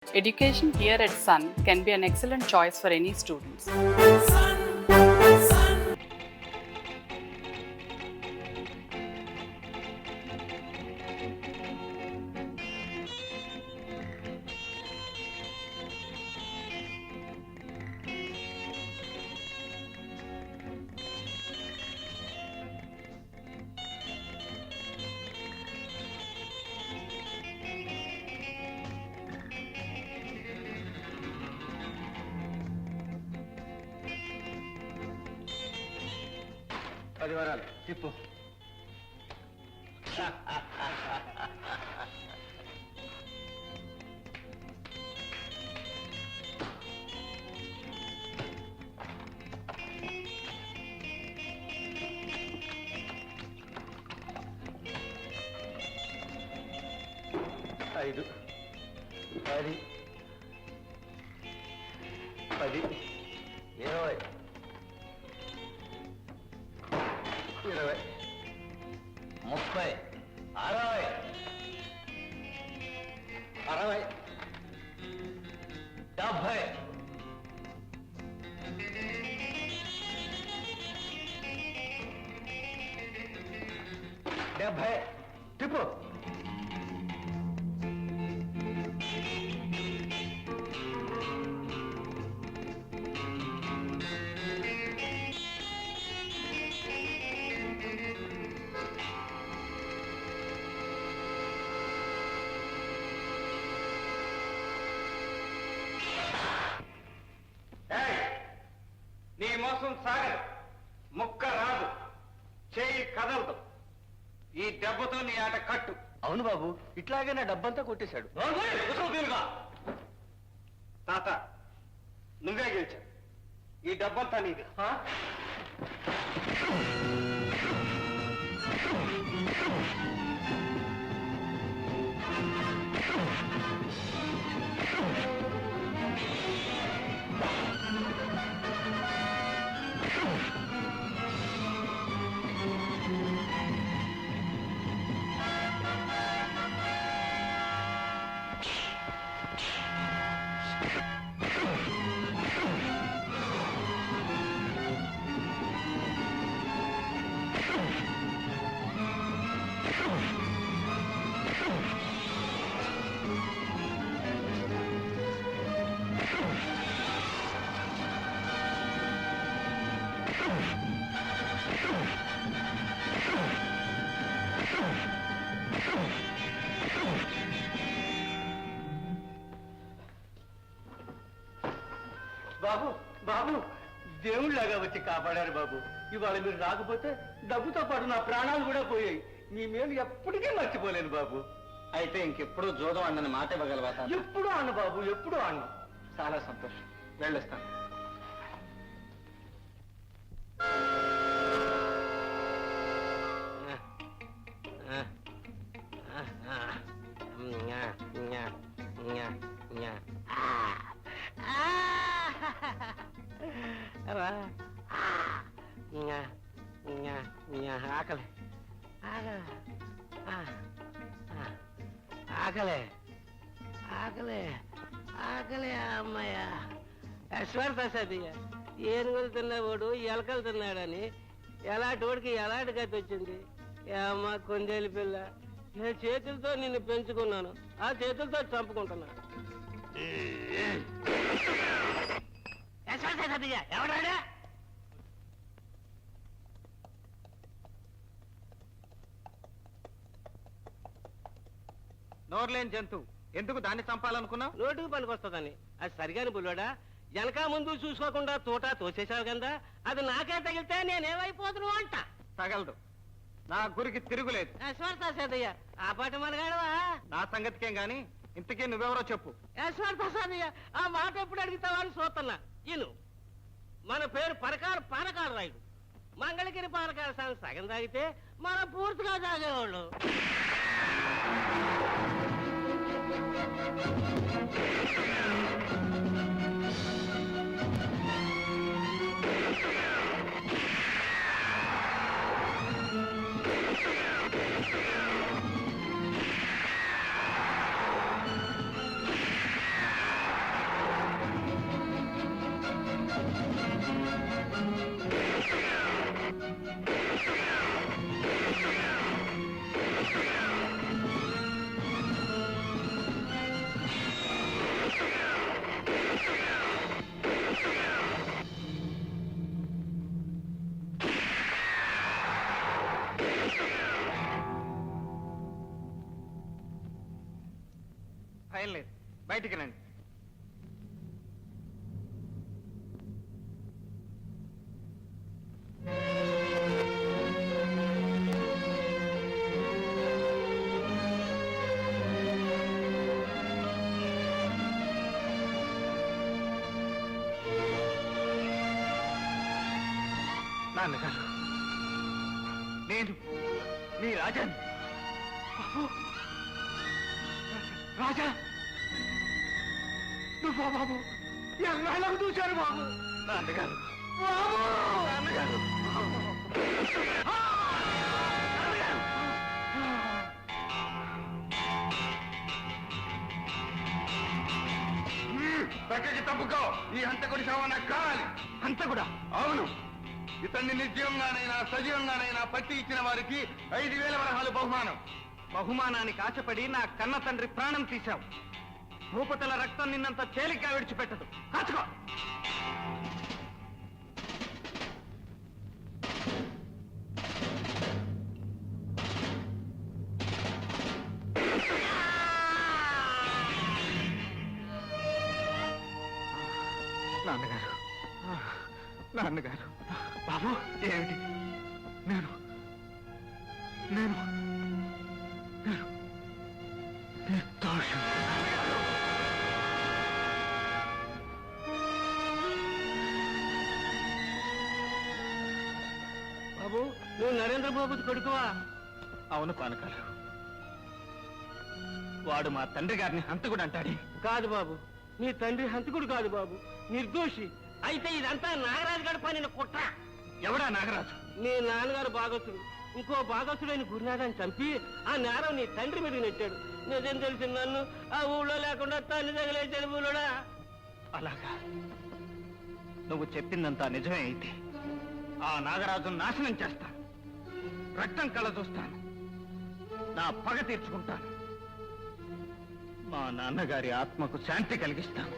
Education here at Sun can be an excellent choice for any students. పది వరాలు చెప్పు. ఐదు, పది, 10, 20, 20, 30, 60, 70, 70 తిప్పు. నీ మోసం సాగదు, ముక్క రాదు, చేయి కదలదు. ఈ దెబ్బతో నీ ఆట కట్టు. అవును బాబు, ఇట్లాగే నా డబ్బంతా కొట్టేశాడు. తాత, నువ్వే గెలిచావు. ఈ డబ్బంతా నీది. బాబు బాబు, దేవుళ్ళగా వచ్చి కాపాడారు బాబు. ఇవాళ మీరు రాకపోతే డబ్బుతో పాటు నా ప్రాణాలు కూడా పోయాయి. మీ మేలు ఎప్పటికీ మర్చిపోలేను బాబు. అయితే ఇంకెప్పుడు జోదం అన్నని మాట ఇవ్వగలవా? ఎప్పుడు అన్న బాబు, ఎప్పుడు అన్న. చాలా సంతోషం, వెళ్ళొస్తాను. ఆకలి ఆకలి ఆకలి ఆకలి అమ్మయ్య. అశ్వర్ ప్రసాదయ్య, ఏనుగులు తిన్నవాడు ఎలకలు తిన్నాడని ఎలాంటి ఎలాంటి గతి వచ్చింది. అమ్మ కొందేలి పిల్ల, ఏ చేతులతో నిన్ను పెంచుకున్నాను, ఆ చేతులతో చంపుకుంటున్నాను. ఎవడాడా? నోర్లేని జంతువు, ఎందుకు దాన్ని చంపాలనుకున్నావు? నోటుకు పనికొస్తుందని. అది సరిగాని బుల్లోడా, వెనక ముందు చూసుకోకుండా తోట తోసేసావు కదా, అది నాకే తగిలితే నేనేమైపోతును అంట. తగలదు, నా గురికి తిరుగులేదు. ప్రసాదయ్య, ఆ పాట మనగాడవా? నా సంగతికేం గాని, ఇంతకీ నువ్వెవరో చెప్పు. ప్రసాదయ్య, ఆ మాట ఎప్పుడు అడుగుతావా అని చూస్తున్నా. ఈను మన పేరు పరకారు పానకాలు రాయుడు. మంగళగిరి పానకాల సగం తాగితే మనం పూర్తిగా తాగేవాళ్ళు. బయటికి రండి. నాన్నగారు, నేను మీ రాజాని. బాబు, రాజా, నువ్వు బాబు ఎన్నాళ్ళకు చూశాను బాబు. నాన్నగారు, బాబు, నాన్నగారు, పక్కకి తప్పుకో. ఈ హంతకుడి శవం నాకు కావాలి. హంతకుడా? అవును. ఇతన్ని నిర్జీవంగానైనా సజీవంగానైనా పట్టి ఇచ్చిన వారికి 5,000 వరహాలు బహుమానం. బహుమానానికి ఆశపడి నా కన్న తండ్రి ప్రాణం తీశావు. భూపతుల రక్తం నిన్నంత తేలిగ్గా విడిచిపెట్టదు. కాచుకో. నాన్నగారు, నాన్నగారు, బాబు, ఏమిటి? నేను నేను నేను నిర్దోషం. బాబు, నువ్వు నరేంద్ర బాబు కొడుకువా? అవును పానకాలు. వాడు మా తండ్రి గారిని హంతకుడు అంటాడే. కాదు బాబు, నీ తండ్రి హంతకుడు కాదు బాబు, నిర్దోషి. అయితే ఇదంతా నాగరాజు గారి పని కుట్ర. ఎవడా నాగరాజు? నీ నాన్నగారు భాగస్తుడు ఇంకో భాగస్తుడైన గురునాథాన్ని చంపి ఆ నేరం నీ తండ్రి మీద నెట్టాడు. నిజం తెలిసిన నన్ను ఆ ఊళ్ళో లేకుండా తల్లి తగిలేసాడు ఊళ్ళోడా. అలాగా? నువ్వు చెప్పిందంతా నిజమే అయితే ఆ నాగరాజును నాశనం చేస్తాను. రక్తం కళ్ళ చూస్తాను. నా పగ తీర్చుకుంటాను. మా నాన్నగారి ఆత్మకు శాంతి కలిగిస్తాను.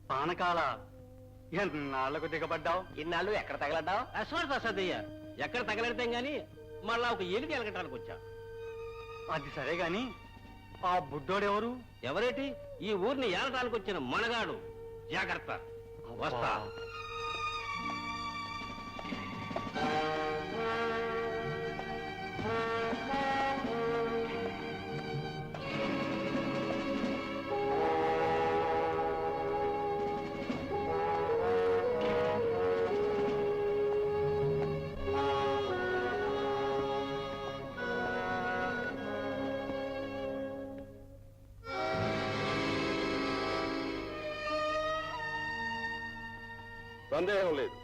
పానకాల, ఎన్నాళ్లకు దిగబడ్డావు? ఇన్నాళ్ళు ఎక్కడ తగలడ్డావు? అశ్వర్ ప్రసాదయ్య, ఎక్కడ తగలడతాం గాని మళ్ళా ఒక ఏలికి ఎలగటానికి వచ్చా. అది సరే గాని ఆ బుడ్డోడెవరు? ఎవరేటి? ఈ ఊరిని ఏలటానికి వచ్చిన మనగాడు. జాగ్రత్త, వస్తా. సందేహం లేదు,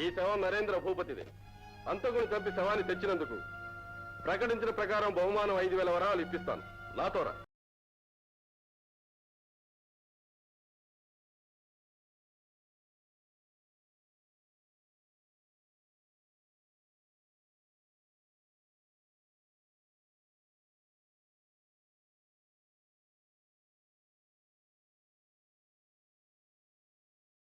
ఈ శవం నరేంద్ర భూపతిదే. అంతకుని చంపి శవాన్ని తెచ్చినందుకు ప్రకటించిన ప్రకారం బహుమానం 5,000 వరహాలు ఇప్పిస్తాను. నాతోరా.